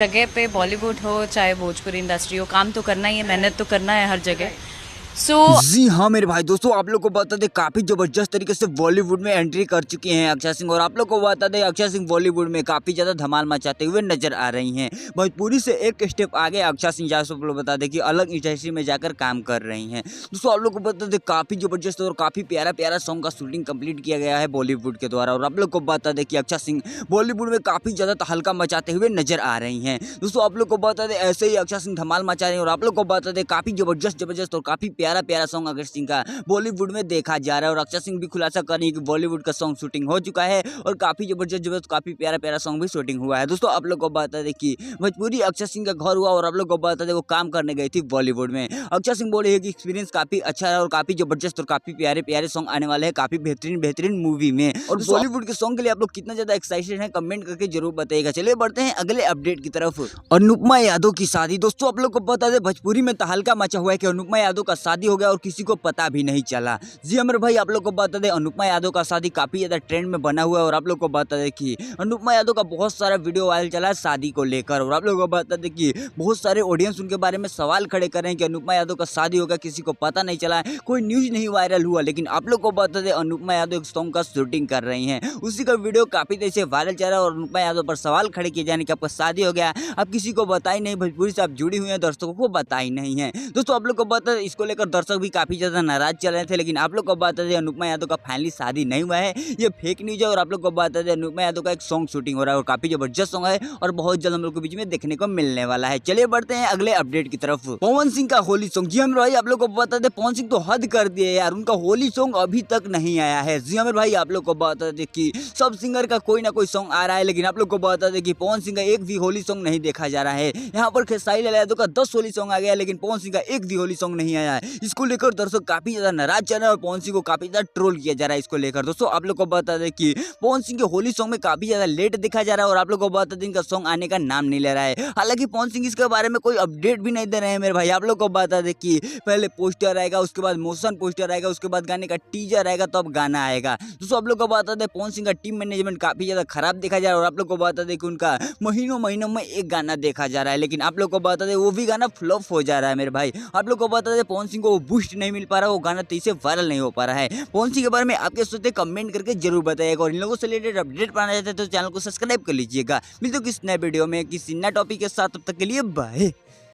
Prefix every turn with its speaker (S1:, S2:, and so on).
S1: जगह पे बॉलीवुड हो चाहे भोजपुरी इंडस्ट्री हो, काम तो करना ही है, मेहनत तो करना है हर जगह। सो
S2: जी हाँ मेरे भाई दोस्तों, आप लोग को बता दें काफी जबरदस्त तरीके से बॉलीवुड में एंट्री कर चुकी हैं अक्षय सिंह। और आप लोग को बता दें अक्षय सिंह बॉलीवुड में काफी ज्यादा धमाल मचाते हुए नजर आ रही हैं। भोजपुरी से एक स्टेप आगे अक्षय सिंह जैसे आप लोग बता दें कि अलग इंडस्ट्री में जाकर काम कर रही हैं। दोस्तों आप लोग को बता दें काफी जबरदस्त और काफी प्यारा प्यारा सॉन्ग का शूटिंग कंप्लीट किया गया है बॉलीवुड के द्वारा। और आप लोग को बता दें कि अक्षय सिंह बॉलीवुड में काफी ज्यादा तहलका मचाते हुए नजर आ रही हैं। दोस्तों आप लोग को बता दें ऐसे ही अक्षय सिंह धमाल मचा रहे हैं। और आप लोग को बता दें काफी जबरदस्त और काफी प्यारा प्यारा सॉन्ग अक्षय सिंह का बॉलीवुड में देखा जा रहा है। और अक्षय सिंह भी खुलासा कर रही है कि बॉलीवुड का सॉन्ग शूटिंग हो चुका है और काफी जबरदस्त काफी प्यारा प्यारा सॉन्ग भी शूटिंग हुआ है। दोस्तों आप लोग को बता दें कि भोजपुरी अक्षय सिंह का घर हुआ और आप लोग को बता दें वो काम करने गई थी बॉलीवुड में। अक्षय सिंह बोले है कि एक्सपीरियंस काफी अच्छा है और काफी जबरदस्त और काफी प्यारे प्यारे सॉन्ग आने वाले हैं काफी बेहतरीन मूवी में। और बॉलीवुड के सॉन्ग के लिए आप लोग कितना ज्यादा एक्साइटेड हैं कमेंट करके जरूर बताइएगा। चलिए बढ़ते हैं अगले अपडेट की तरफ। अनुपमा यादव की शादी। दोस्तों आप लोग को बता दें भोजपुरी में तहलका मचा हुआ है कि अनुपमा यादव का शादी हो गया और किसी को पता भी नहीं चला। जी अमर भाई आप लोग को बता दें अनुपमा यादव का शादी काफी ज्यादा ट्रेंड में बना हुआ है। और आप लोग को बता दें कि अनुपमा यादव का बहुत सारा वीडियो वायरल चला है शादी को लेकर। और आप लोग को बता दें कि बहुत सारे ऑडियंस उनके बारे में सवाल खड़े कर रहे हैं कि अनुपमा यादव का शादी हो गया किसी को पता नहीं चला, कोई न्यूज नहीं वायरल हुआ। लेकिन आप लोग को बता दें अनुपमा यादव एक सॉन्ग का शूटिंग कर रही हैं, उसी का वीडियो काफी देर से वायरल चल रहा है। और अनुपमा यादव पर सवाल खड़े किए जाने कि आपका शादी हो गया, आप किसी को बताई नहीं, भोजपुरी से आप जुड़ी हुई हैं, दर्शकों को बताई नहीं है। दोस्तों आप लोग को बता दें इसको लेकर दर्शक भी काफी ज्यादा नाराज चल रहे थे। लेकिन आप लोग को बता दें अनुपमा यादव का फाइनली शादी नहीं हुआ है, ये फेक न्यूज है। और आप लोग को बता दें अनुपमा यादव का एक सॉन्ग शूटिंग हो रहा है और काफी जबरदस्त सॉन्ग है और बहुत जल्द हम लोग के बीच में देखने को मिलने वाला है। चलिए बढ़ते हैं अगले अपडेट की तरफ। पवन सिंह का होली सॉन्ग। जी अमीर भाई आप लोग को बता दें पवन सिंह तो हद कर दिए यार, उनका होली सॉन्ग अभी तक नहीं आया है। जी अमीर भाई आप लोग को बता दें कि सब सिंगर का कोई ना कोई सॉन्ग आ रहा है, लेकिन आप लोग को बता दें कि पवन सिंह का एक भी होली सॉन्ग नहीं देखा जा रहा है। यहाँ पर खेसारी लाल यादव का 10 होली सॉन्ग आ गया, लेकिन पवन सिंह का एक भी होली सॉन्ग नहीं आया है। इसको लेकर दर्शक काफी ज्यादा नाराज चल रहे हैं और पवन सिंह को काफी ज्यादा ट्रोल किया जा रहा है इसको लेकर। दोस्तों आप लोग को बता दें कि पवन सिंह के होली सॉन्ग में काफी ज्यादा लेट दिखा जा रहा है और आप लोग को बता दें इनका सॉन्ग आने का नाम नहीं ले रहा है। हालांकि पवन सिंह इसके बारे में कोई अपडेट भी नहीं दे रहे हैं मेरे भाई। आप लोग को बता दें कि पहले पोस्टर आएगा, उसके बाद मोशन पोस्टर आएगा, उसके बाद गाने का टीजर आएगा, तब गाना आएगा। दोस्तों आप लोग को बता दें पवन सिंह का टीम मैनेजमेंट काफी ज्यादा खराब देखा जा रहा है। और आप लोग को बता दें कि उनका महीनों में एक गाना देखा जा रहा है, लेकिन आप लोग को बता दें वो भी गाना फ्लॉप हो जा रहा है मेरे भाई। आप लोग को बता दें पवन सिंह को वो बूस्ट नहीं मिल पा रहा, वो गाना तेजी से वायरल नहीं हो पा रहा है। पवन सिंह के बारे में आपके सोचते कमेंट करके जरूर बताइएगा। और इन लोगों से रिलेटेड अपडेट पाना चाहते हैं तो चैनल को सब्सक्राइब कर लीजिएगा। मिलते हैं किसी नए वीडियो में किसी नए टॉपिक के साथ, तब तक के लिए बाय।